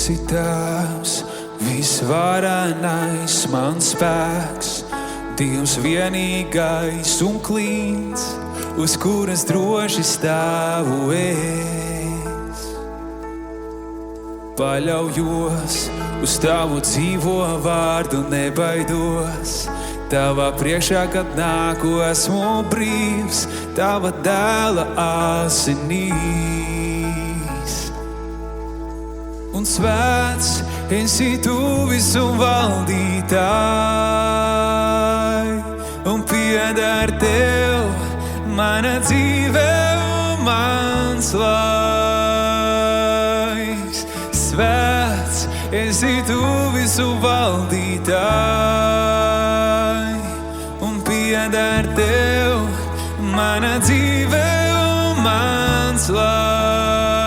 esi Tēvs, visvarenais mans spēks, Dievs vienīgais un klīns, uz kuras droši stāvu es. Paļaujos uz Tavu dzīvo vārdu, nebaidos. Tavā priekšā, kad nāku, esmu brīvs, Tava dēla asinīs. Un svēts esi Tu visu valdītāj, un pieder Tev mana dzīve un mans laiks. Svēts esi Tu visu valdītāj, un pieder Tev mana dzīve un mans laiks.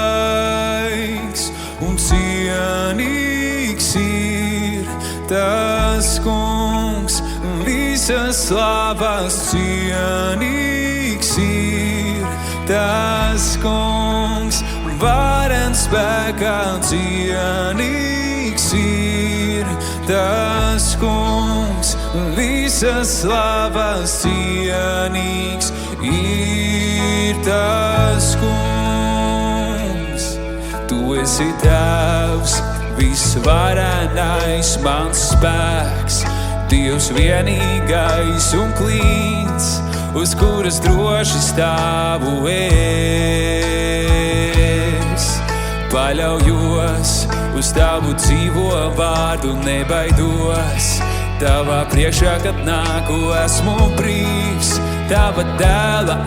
Un cienīgs ir tas Kungs, visas slavas cienīgs ir tas Kungs, varens spēkā cienīgs ir tas Kungs, visas slavas cienīgs ir tas Kungs. Tu esi Tēvs, visvarenais mans spēks, Dievs vienīgais un klīns, uz kuras droši stāvu es. Paļaujos uz Tavu dzīvo vārdu, nebaidos. Tavā priekšā, kad nāku, esmu brīvs, Tava dēla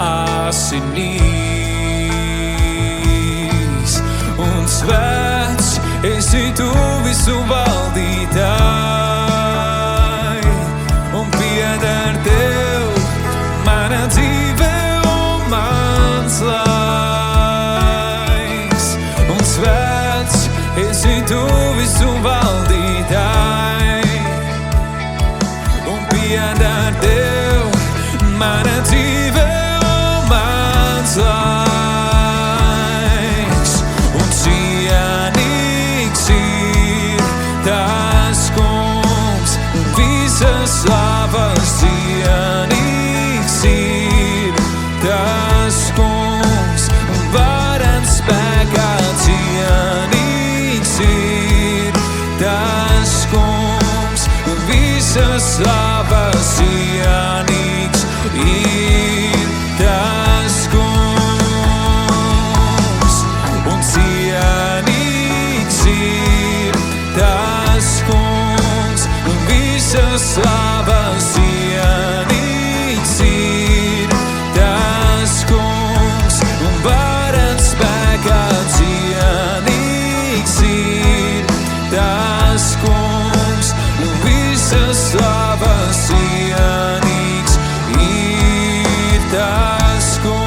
asinīs. Un svēts esi Tu visu valdītāj, un pieder Tev mana dzīve un mans laiks. Un svēts esi Tu visu valdītāj, un pieder Tev mana dzīve un mans laiks. Un cienīgs ir tas Kungs, visas slavas cienīgs ir tas Kungs, varens spēkā cienīgs ir tas Kungs, visas slavas cienīgs ir tas Kungs. Un cienīgs ir tas Kungs, visas slavas cienīgs ir tas Kungs, varens spēkā cienīgs ir tas Kungs, visas slavas cienīgs ir tas Kungs.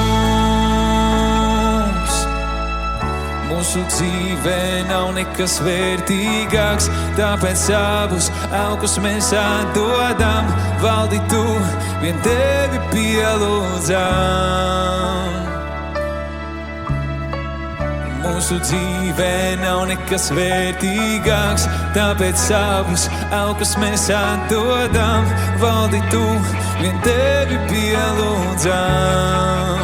Mūsu dzīvē nav nekas vērtīgāks, tāpēc savus augus mēs atdodam. Valdi Tu, vien Tevi pielūdzam. Mūsu dzīvē nav nekas vērtīgāks, tāpēc savus augus mēs atdodam. Valdi Tu, vien Tevi pielūdzam.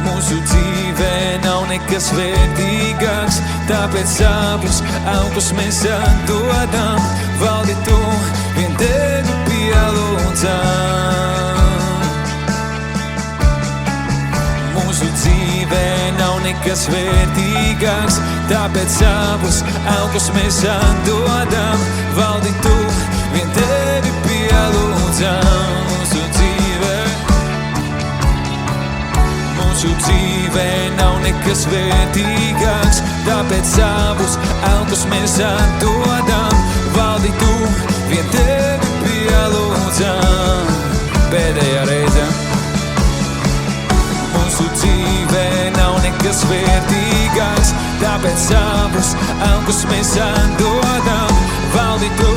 Mūsu dzīvē nav nekas vērtīgāks, tāpēc savus augus mēs atdodam. Valdi Tu, vien Tevi pielūdzam. Mūsu dzīvē nav nekas vērtīgāks, tāpēc savus augus mēs atdodam. Valdi Tu, vien Tevi pielūdzam. Mūsu dzīvē nav nekas vērtīgāks, tāpēc savus augus mēs atdodam. Valdi Tu, vien Tevi pielūdzam. Pēdējā reize. Mūsu dzīvē nav nekas vērtīgāks, tāpēc savus augus mēs atdodam. Valdi Tu,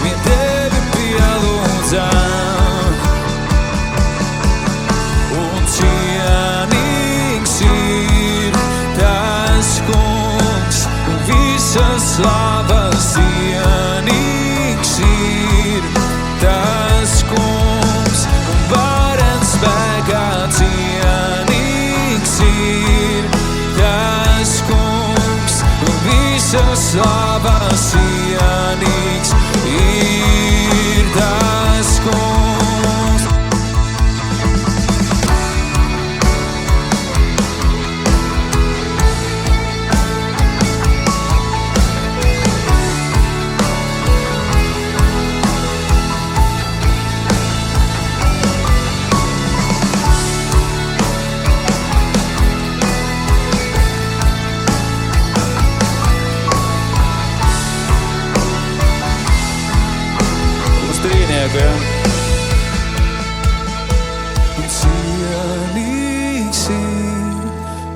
vien Tevi pielūdzam. Un cienīgs ir tas Kungs. visas slavas cienīgs ir tas kungs, varens spēkā cienīgs ir tas kungs, visas slavas cienīgs ir tas kungs. Ja? Cienīgs ir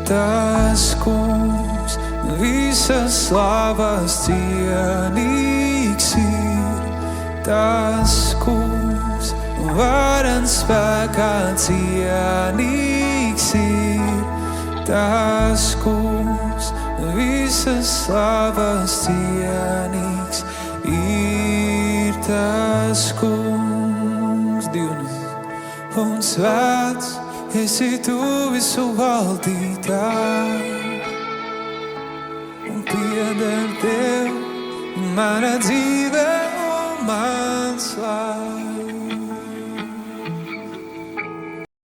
tas kungs, visas slavas cienīgs ir tas kungs, varens spēkā cienīgs ir tas kungs, visas slavas cienīgs ir tas kungs. Dievs un svēts esi tu visu valdītāj, un pieder tev mana dzīve